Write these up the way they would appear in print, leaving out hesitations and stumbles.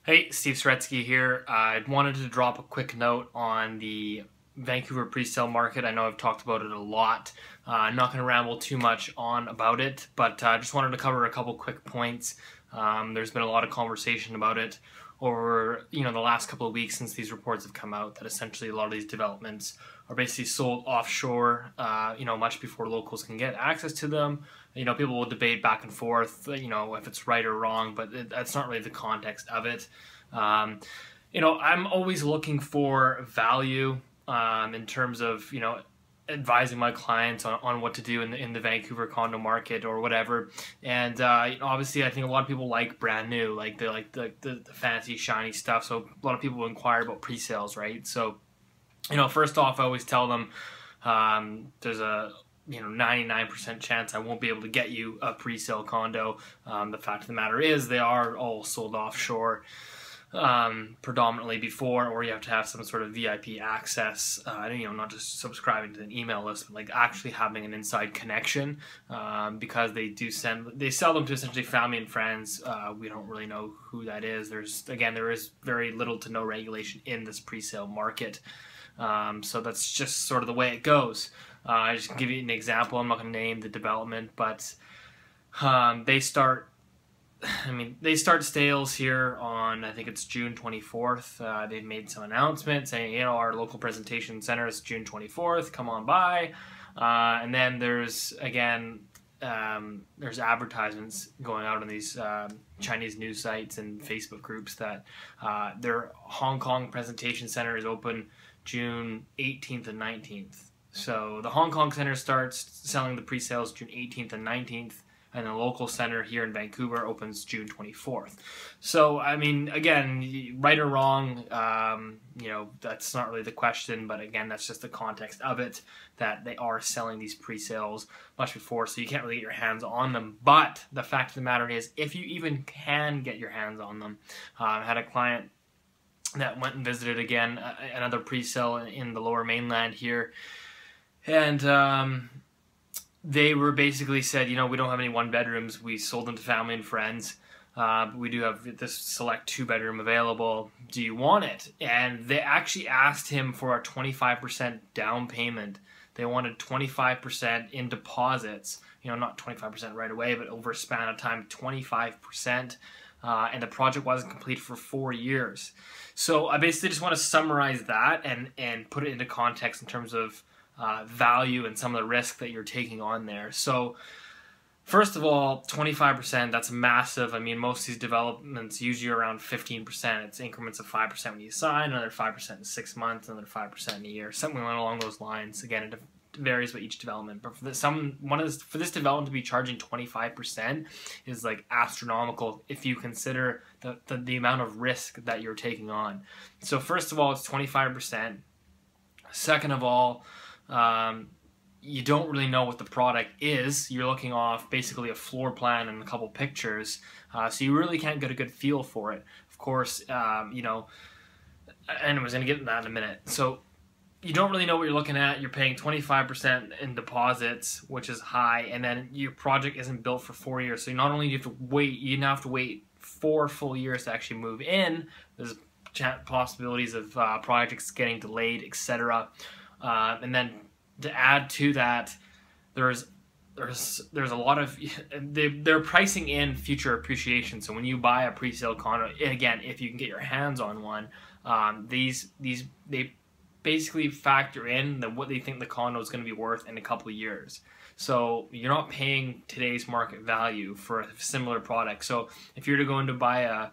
Hey, Steve Saretsky here. I wanted to drop a quick note on the Vancouver pre-sale market. I know I've talked about it a lot. I'm not going to ramble too much on about it, but I just wanted to cover a couple quick points. There's been a lot of conversation about it over the last couple of weeks since these reports have come out, that essentially a lot of these developments are basically sold offshore, much before locals can get access to them. People will debate back and forth, if it's right or wrong, but that's not really the context of it. I'm always looking for value in terms of, advising my clients on what to do in the Vancouver condo market or whatever. And obviously, I think a lot of people like brand new, like they like the fancy, shiny stuff. So a lot of people inquire about pre-sales, right? So, first off, I always tell them there's a 99% chance I won't be able to get you a pre-sale condo. The fact of the matter is they are all sold offshore predominantly before, or you have to have some sort of VIP access, not just subscribing to an email list, but like actually having an inside connection, because they sell them to essentially family and friends. We don't really know who that is. There is very little to no regulation in this pre-sale market. So that's just sort of the way it goes. I just give you an example. I'm not going to name the development, but they start sales here on, I think it's June 24th. They've made some announcement saying, our local presentation center is June 24th. Come on by. And then there's advertisements going out on these Chinese news sites and Facebook groups that their Hong Kong presentation center is open June 18th and 19th. So the Hong Kong center starts selling the pre-sales June 18th and 19th, and the local center here in Vancouver opens June 24th. So, again, right or wrong, that's not really the question, but again, that's just the context of it, that they are selling these pre-sales much before, so you can't really get your hands on them. But the fact of the matter is, if you even can get your hands on them, I had a client that went and visited again another pre-sale in the Lower Mainland here, and they were basically said, we don't have any one bedrooms. We sold them to family and friends. But we do have this select 2-bedroom available. Do you want it? And they actually asked him for a 25% down payment. They wanted 25% in deposits. Not 25% right away, but over a span of time, 25%. And the project wasn't complete for 4 years. So I basically just want to summarize that and put it into context in terms of value and some of the risk that you're taking on there. So first of all, 25%, that's massive. Most of these developments usually around 15%. It's increments of 5% when you sign, another 5% in 6 months, another 5% in a year, something along those lines. Again, it varies with each development, but for this development to be charging 25% is like astronomical if you consider the amount of risk that you're taking on. So first of all, it's 25%. Second of all, you don't really know what the product is. You're looking off basically a floor plan and a couple pictures, so you really can't get a good feel for it. Of course, and I was going to get into that in a minute. So you don't really know what you're looking at. You're paying 25% in deposits, which is high, and then your project isn't built for 4 years. So not only do you have to wait, you now have to wait 4 full years to actually move in. There's possibilities of projects getting delayed, etc. And then to add to that, there's a lot of they're pricing in future appreciation. So when you buy a pre-sale condo, again, if you can get your hands on one, they basically factor in what they think the condo is going to be worth in a couple of years. So you're not paying today's market value for a similar product. So if you're to go in to buy a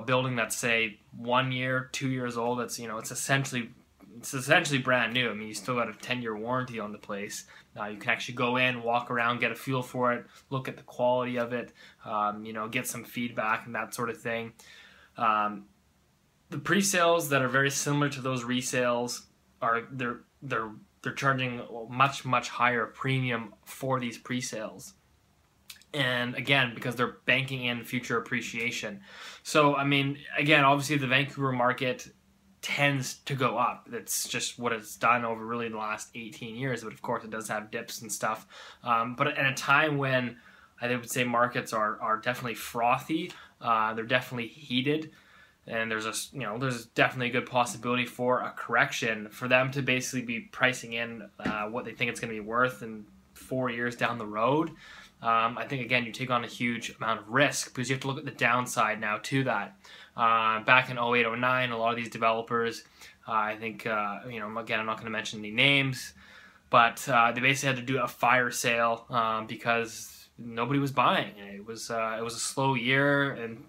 building that's say 1 year, 2 years old, it's essentially brand new. You still got a 10-year warranty on the place. You can actually go in, walk around, get a feel for it, look at the quality of it, get some feedback and that sort of thing. The pre-sales that are very similar to those resales they're charging much higher premium for these pre-sales. And again, because they're banking in future appreciation. So again, obviously the Vancouver market tends to go up. That's just what it's done over really the last 18 years. But of course, it does have dips and stuff. But at a time when I would say markets are definitely frothy, they're definitely heated. and there's definitely a good possibility for a correction, for them to basically be pricing in what they think it's going to be worth in 4 years down the road. I think, again, you take on a huge amount of risk because you have to look at the downside now to that. Back in 08, 09, a lot of these developers, I think, again, I'm not going to mention any names, but they basically had to do a fire sale because nobody was buying. It was a slow year, and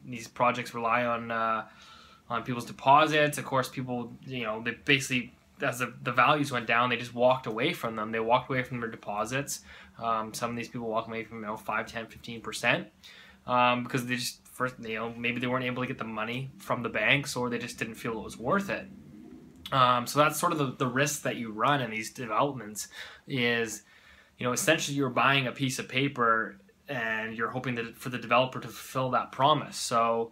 these projects rely on people's deposits. Of course, people, they basically, as the values went down, they just walked away from them. They walked away from their deposits. Some of these people walk away from 5, 10, 15%, because they just maybe they weren't able to get the money from the banks, or they just didn't feel it was worth it. So that's sort of the risk that you run in these developments. Is essentially you're buying a piece of paper and you're hoping that for the developer to fulfill that promise. So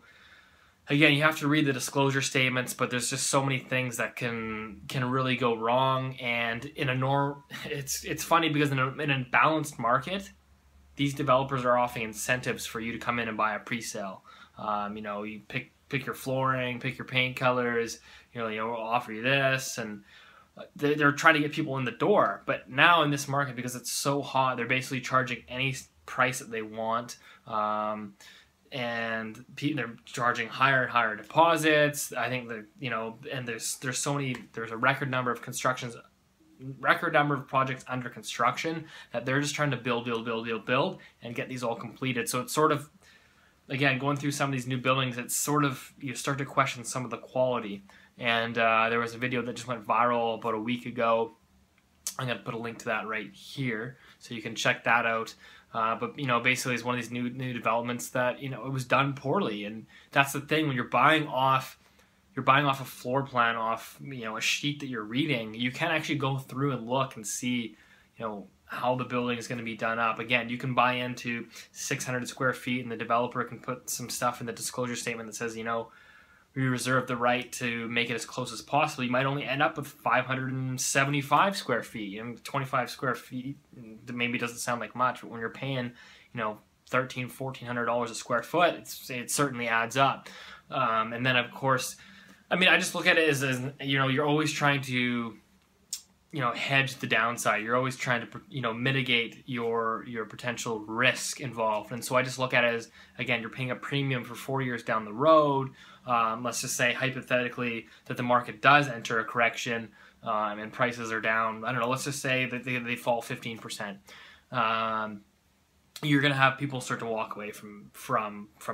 again, you have to read the disclosure statements, but there's just so many things that can really go wrong. And in it's funny because in a balanced market, these developers are offering incentives for you to come in and buy a pre-sale. You pick your flooring, pick your paint colors. We'll offer you this, and they're trying to get people in the door. But now in this market, because it's so hot, they're basically charging any price that they want. And they're charging higher and higher deposits. I think that and there's a record number of projects under construction that they're just trying to build and get these all completed. So it's sort of, again, going through some of these new buildings, it's sort of, you start to question some of the quality. And there was a video that just went viral about a week ago. I'm going to put a link to that right here so you can check that out. But basically it's one of these new developments that it was done poorly, and that's the thing when you're buying off a floor plan off a sheet that you're reading. You can't actually go through and look and see how the building is going to be done up. Again, you can buy into 600 square feet, and the developer can put some stuff in the disclosure statement that says we reserve the right to make it as close as possible. You might only end up with 575 square feet. 25 square feet maybe doesn't sound like much, but when you're paying, $1,400 a square foot, it certainly adds up. And then, of course, I just look at it as you're always trying to, hedge the downside. You're always trying to, mitigate your potential risk involved. And so I just look at it as, again, you're paying a premium for 4 years down the road. Let's just say hypothetically that the market does enter a correction and prices are down. I don't know. Let's just say that they fall 15%. You're going to have people start to walk away from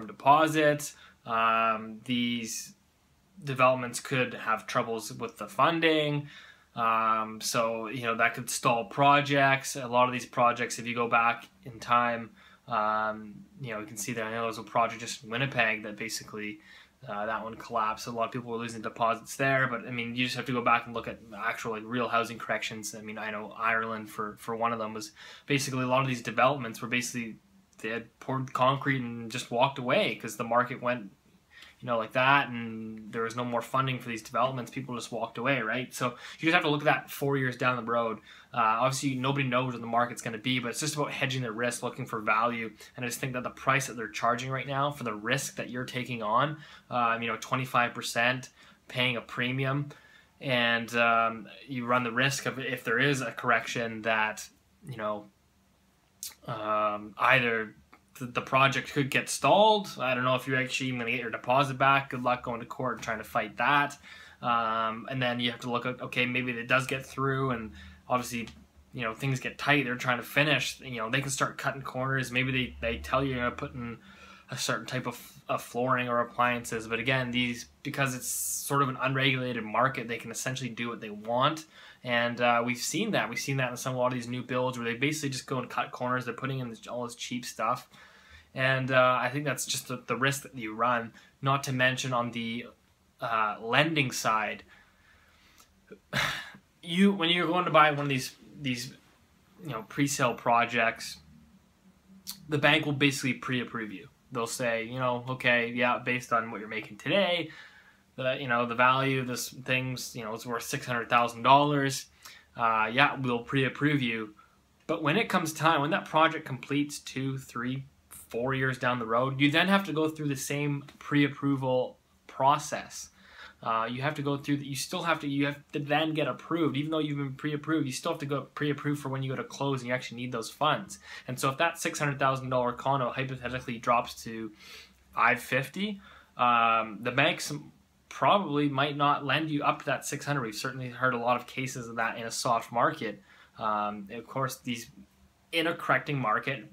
deposits. These developments could have troubles with the funding. So that could stall projects. A lot of these projects, if you go back in time, you can see that. I know there was a project just in Winnipeg that basically that one collapsed. A lot of people were losing deposits there, but you just have to go back and look at actual real housing corrections. I know Ireland for one of them was basically a lot of these developments were basically they had poured concrete and just walked away because the market went like that, and there was no more funding for these developments. People just walked away, right? So you just have to look at that 4 years down the road. Obviously, nobody knows what the market's going to be, but it's just about hedging the risk, looking for value. And I just think that the price that they're charging right now for the risk that you're taking on, 25%, paying a premium, and you run the risk of, if there is a correction, that either the project could get stalled. I don't know if you're actually going to get your deposit back. Good luck going to court and trying to fight that. And then you have to look at, okay, maybe it does get through, and obviously, things get tight. They're trying to finish. They can start cutting corners. Maybe they tell you to put in a certain type of flooring or appliances. But again, because it's sort of an unregulated market, they can essentially do what they want. And we've seen that. We've seen that in a lot of these new builds where they basically just go and cut corners. They're putting in all this cheap stuff. And I think that's just the risk that you run. Not to mention on the lending side, when you're going to buy one of these pre-sale projects, the bank will basically pre-approve you. They'll say, okay, yeah, based on what you're making today, the value of this thing's, it's worth $600,000. Yeah, we'll pre-approve you. But when it comes time, when that project completes 2, 3, 4 years down the road, you then have to go through the same pre-approval process. You have to go through that. You have to then get approved. Even though you've been pre-approved, you still have to go pre-approved for when you go to close and you actually need those funds. And so if that $600,000 condo hypothetically drops to $550, the banks probably might not lend you up to that 600. We've certainly heard a lot of cases of that in a soft market. Of course, in a correcting market,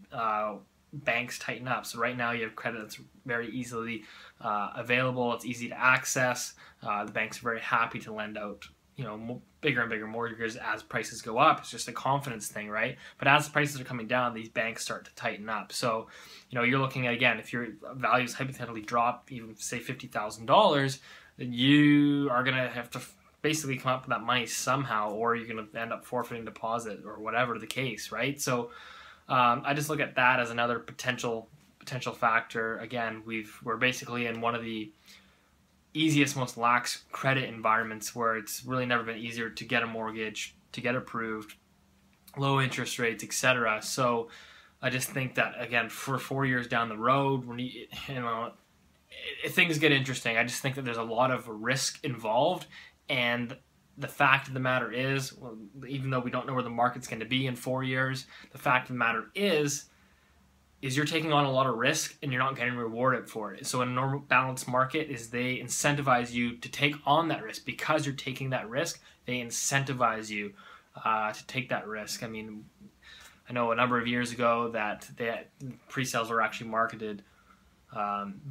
banks tighten up. So right now you have credit that's very easily available. It's easy to access. The banks are very happy to lend out, bigger and bigger mortgages as prices go up. It's just a confidence thing, right? But as prices are coming down, these banks start to tighten up. So, you're looking at, again, if your values hypothetically drop, even say $50,000, you are going to have to basically come up with that money somehow, or you're going to end up forfeiting deposit or whatever the case, right? So I just look at that as another potential factor. Again, we're basically in one of the easiest, most lax credit environments where it's really never been easier to get a mortgage, to get approved, low interest rates, etc. So I just think that, again, for 4 years down the road, when things get interesting. I just think that there's a lot of risk involved, and the fact of the matter is, well, even though we don't know where the market's going to be in 4 years, the fact of the matter is you're taking on a lot of risk and you're not getting rewarded for it. So in a normal balanced market is they incentivize you to take on that risk. Because you're taking that risk, they incentivize you to take that risk. I mean, I know a number of years ago that pre-sales were actually marketed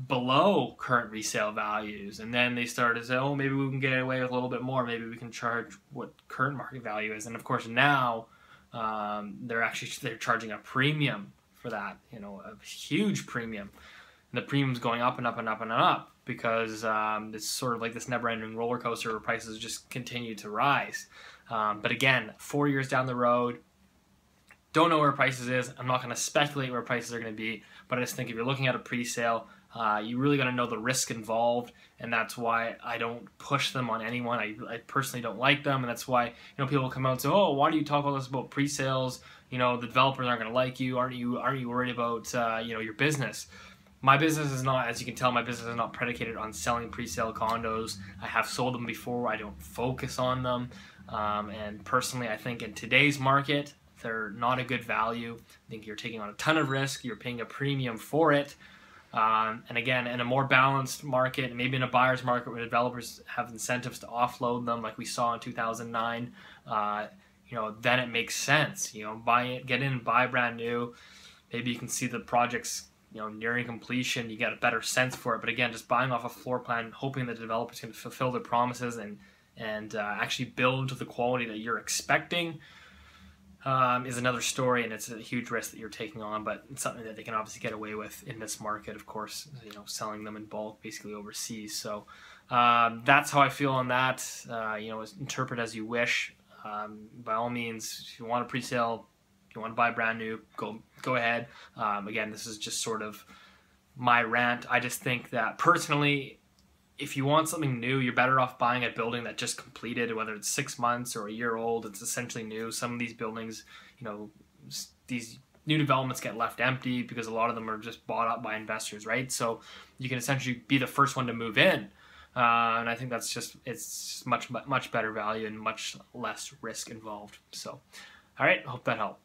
below current resale values, and then they started to say, oh, maybe we can get away with a little bit more, maybe we can charge what current market value is. And of course now they're charging a premium for that, a huge premium, and the premium's going up and up and up and up because it's sort of like this never-ending roller coaster where prices just continue to rise. But again, 4 years down the road, don't know where prices is. I'm not going to speculate where prices are going to be, but I just think if you're looking at a pre-sale, you really got to know the risk involved, and that's why I don't push them on anyone. I personally don't like them, and that's why people come out and say, "Oh, why do you talk all this about pre-sales? The developers aren't going to like you. Aren't you worried about your business?" My business is not, as you can tell, my business is not predicated on selling pre-sale condos. I have sold them before. I don't focus on them, and personally, I think in today's market, they're not a good value. I think you're taking on a ton of risk. You're paying a premium for it. And again, in a more balanced market, maybe in a buyer's market where developers have incentives to offload them like we saw in 2009, then it makes sense. Buy it, get in, buy brand new. Maybe you can see the projects, nearing completion. You get a better sense for it. But again, just buying off a floor plan, hoping that the developers can fulfill their promises and actually build to the quality that you're expecting, is another story, and it's a huge risk that you're taking on, but it's something that they can obviously get away with in this market, of course, selling them in bulk, basically overseas. So that's how I feel on that. Interpret as you wish. By all means, if you want a pre-sale, if you want to buy brand new, go ahead. Again, this is just sort of my rant. I just think that personally, if you want something new, you're better off buying a building that just completed, whether it's 6 months or a year old. It's essentially new. Some of these buildings, these new developments get left empty because a lot of them are just bought up by investors, right? So you can essentially be the first one to move in. And I think it's just much better value and much less risk involved. So, all right, hope that helped.